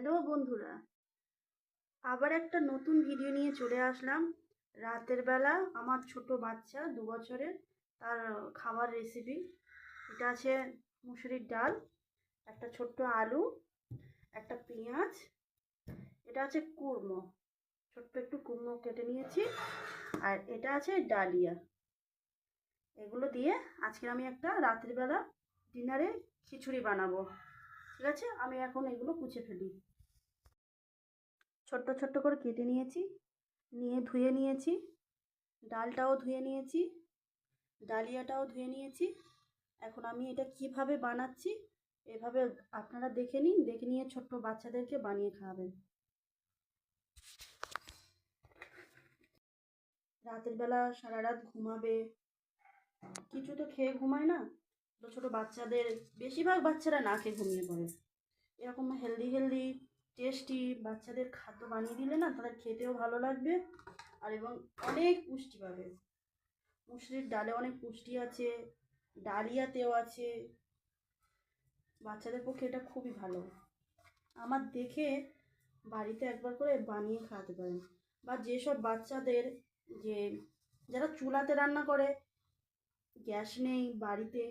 Hello বন্ধুরা, আবার একটা নতুন ভিডিও নিয়ে চলে আসলাম। রাতের বেলা আমার ছোট বাচ্চা 2 বছরের, তার খাবার রেসিপি। এটা আছে মুসুরির ডাল, একটা ছোট্ট আলু, একটা পেঁয়াজ, এটা আছে কুমড়ো, ছোট্ট একটু কুমড়ো কেটে নিয়েছি, আর এটা আছে ডালিয়া। এগুলো দিয়ে আজকে আমি একটা রাতের বেলা ডিনারে খিচুড়ি বানাবো। ঠিক আছে, আমি এখন এগুলো কুচে ফেলি। ছোট্ট ছোট্ট করে কেটে নিয়েছি, নিয়ে ধুয়ে নিয়েছি, ডালটাও ধুয়ে নিয়েছি, ডালিয়াটাও ধুয়ে নিয়েছি। এখন আমি এটা কিভাবে বানাচ্ছি এভাবে আপনারা দেখে নিন, দেখে নিয়ে ছোট্ট বাচ্চাদেরকে বানিয়ে খাওয়াবেন। রাতের বেলা সারা রাত ঘুমাবে, কিছু তো খেয়ে ঘুমায় না। ছোটো ছোটো বাচ্চাদের, বেশিরভাগ বাচ্চারা না খেয়ে ঘুমিয়ে পড়ে। এরকম হেলদি হেলদি টেস্টি বাচ্চাদের খাদ্য বানিয়ে দিলে না, তাদের খেতেও ভালো লাগবে আর এবং অনেক পুষ্টি পাবে। মুসুরির ডালে অনেক পুষ্টি আছে, ডালিয়াতেও আছে। বাচ্চাদের পক্ষে এটা খুবই ভালো। আমার দেখে বাড়িতে একবার করে বানিয়ে খাওয়াতে পারেন। বা যেসব বাচ্চাদের, যে যারা চুলাতে রান্না করে, গ্যাস নেই বাড়িতে,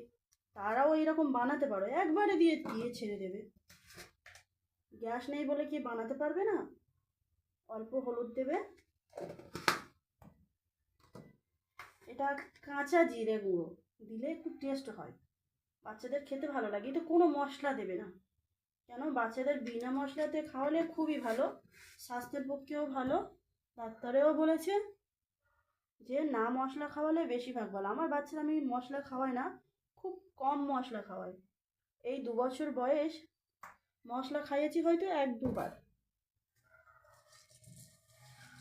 তারাও এরকম বানাতে পারো। একবারে দিয়ে দিয়ে ছেড়ে দেবে। গ্যাস নেই বলে কি বানাতে পারবে না? অল্প হলুদ দেবে, এটা কাঁচা জিরে গুঁড়ো দিলে একটু টেস্ট হয়, বাচ্চাদের খেতে ভালো লাগে। এটা কোনো মশলা দেবে না, কেন বাচ্চাদের বিনা মশলাতে খাওয়ালে খুবই ভালো, স্বাস্থ্যের পক্ষেও ভালো। ডাক্তারেও বলেছে যে না মশলা খাওয়ালে বেশিরভাগ ভালো। আমার বাচ্চারা আমি মশলা খাওয়াই না, খুব কম মশলা খাওয়াই। এই 2 বছর বয়স মশলা খাইয়েছি হয়তো 1-2 বার।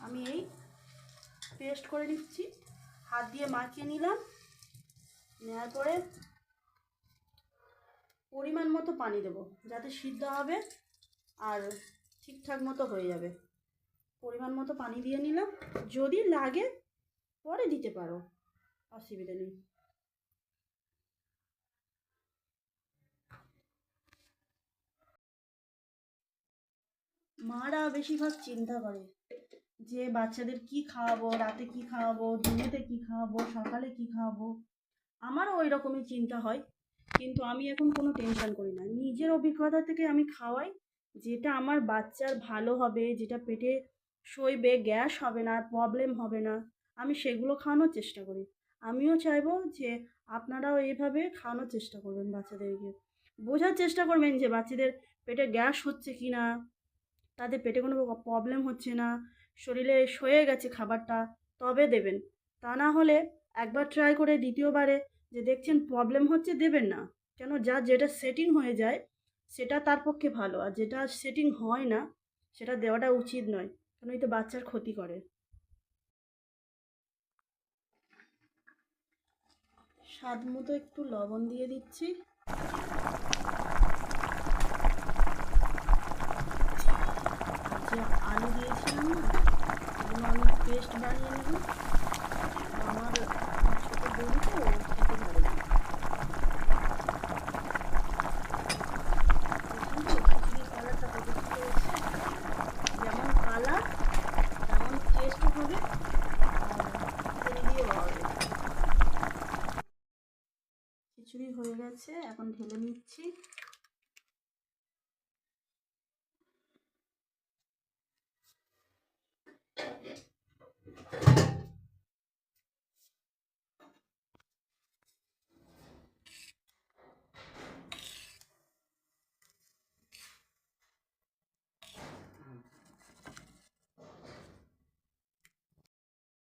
আমি এই পেস্ট করে নিচ্ছি, হাত দিয়ে মাখিয়ে নিলাম। নেওয়ার পরে পরিমাণ মতো পানি দেবো, যাতে সিদ্ধ হবে আর ঠিকঠাক মতো হয়ে যাবে। পরিমাণ মতো পানি দিয়ে নিলাম, যদি লাগে পরে দিতে পারো, অসুবিধা নেই। মারা বেশিরভাগ চিন্তা করে যে বাচ্চাদের কি খাওয়াবো, রাতে কি খাওয়াবো, দিনেতে কি খাওয়াবো, সকালে কি খাওয়াবো। আমারও ওই রকমই চিন্তা হয়, কিন্তু আমি এখন কোনো টেনশন করি না। নিজের অভিজ্ঞতা থেকে আমি খাওয়াই, যেটা আমার বাচ্চার ভালো হবে, যেটা পেটে সইবে, গ্যাস হবে না, প্রবলেম হবে না, আমি সেগুলো খাওয়ানোর চেষ্টা করি। আমিও চাইবো যে আপনারাও এইভাবে খাওয়ানোর চেষ্টা করবেন বাচ্চাদেরকে। বোঝার চেষ্টা করবেন যে বাচ্চাদের পেটে গ্যাস হচ্ছে কি না, তাদের পেটে কোনো প্রবলেম হচ্ছে না, শরীরে সয়ে গেছে খাবারটা, তবে দেবেন। তা না হলে একবার ট্রাই করে দ্বিতীয়বারে যে দেখছেন প্রবলেম হচ্ছে, দেবেন না। কেন, যা যেটা সেটিং হয়ে যায় সেটা তার পক্ষে ভালো, আর যেটা সেটিং হয় না সেটা দেওয়াটা উচিত নয়, কারণ এতে বাচ্চার ক্ষতি করে। স্বাদ মতো একটু লবণ দিয়ে দিচ্ছি। যে আলু দিয়েছিলাম না, এগুলো আমি পেস্ট বানিয়ে নেব।